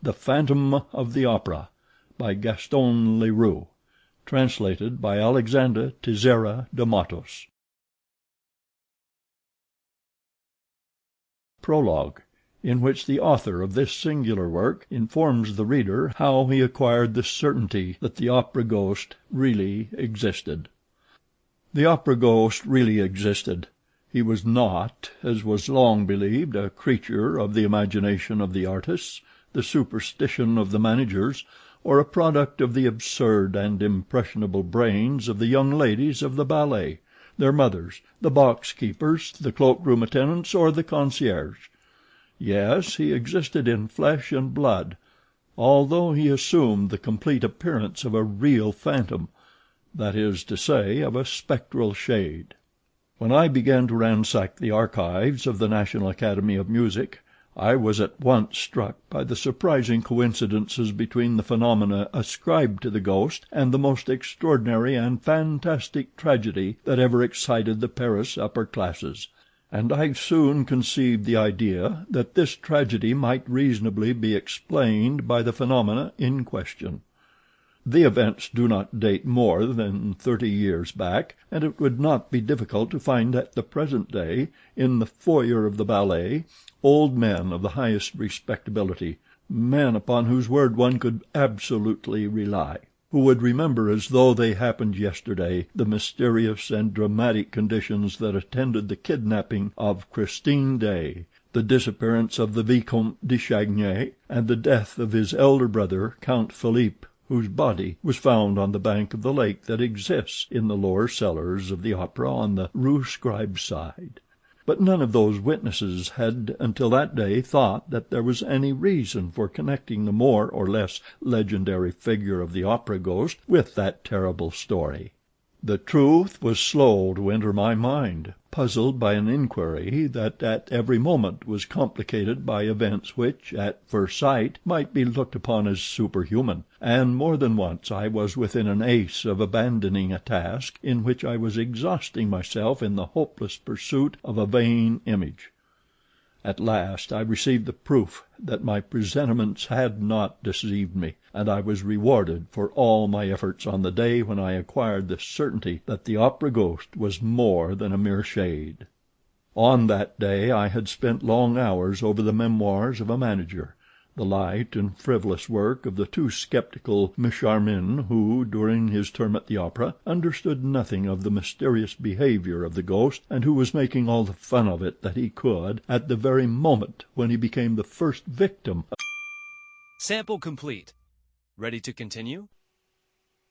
The Phantom of the Opera, by Gaston Leroux, translated by Alexandre Teixeira de Matos. Prologue, in which the author of this singular work informs the reader how he acquired the certainty that the opera ghost really existed. The opera ghost really existed. He was not, as was long believed, a creature of the imagination of the artists, the superstition of the managers, or a product of the absurd and impressionable brains of the young ladies of the ballet, their mothers, the box-keepers, the cloak-room attendants, or the concierge. Yes, he existed in flesh and blood, although he assumed the complete appearance of a real phantom, that is to say, of a spectral shade. When I began to ransack the archives of the National Academy of Music, I was at once struck by the surprising coincidences between the phenomena ascribed to the ghost and the most extraordinary and fantastic tragedy that ever excited the Paris upper classes, and I soon conceived the idea that this tragedy might reasonably be explained by the phenomena in question. The events do not date more than 30 years back, and it would not be difficult to find at the present day, in the foyer of the ballet, old men of the highest respectability, men upon whose word one could absolutely rely, who would remember as though they happened yesterday the mysterious and dramatic conditions that attended the kidnapping of Christine Daae, the disappearance of the Vicomte de Chagny, and the death of his elder brother, Count Philippe, whose body was found on the bank of the lake that exists in the lower cellars of the opera on the Rue Scribe side. But none of those witnesses had until that day thought that there was any reason for connecting the more or less legendary figure of the opera ghost with that terrible story. The truth was slow to enter my mind, puzzled by an inquiry that at every moment was complicated by events which, at first sight, might be looked upon as superhuman, and more than once I was within an ace of abandoning a task in which I was exhausting myself in the hopeless pursuit of a vain image. At last I received the proof that my presentiments had not deceived me, and I was rewarded for all my efforts on the day when I acquired the certainty that the opera ghost was more than a mere shade. On that day I had spent long hours over the memoirs of a manager, the light and frivolous work of the too skeptical Moncharmin, who, during his term at the opera, understood nothing of the mysterious behavior of the ghost, and who was making all the fun of it that he could at the very moment when he became the first victim. Sample complete. Ready to continue?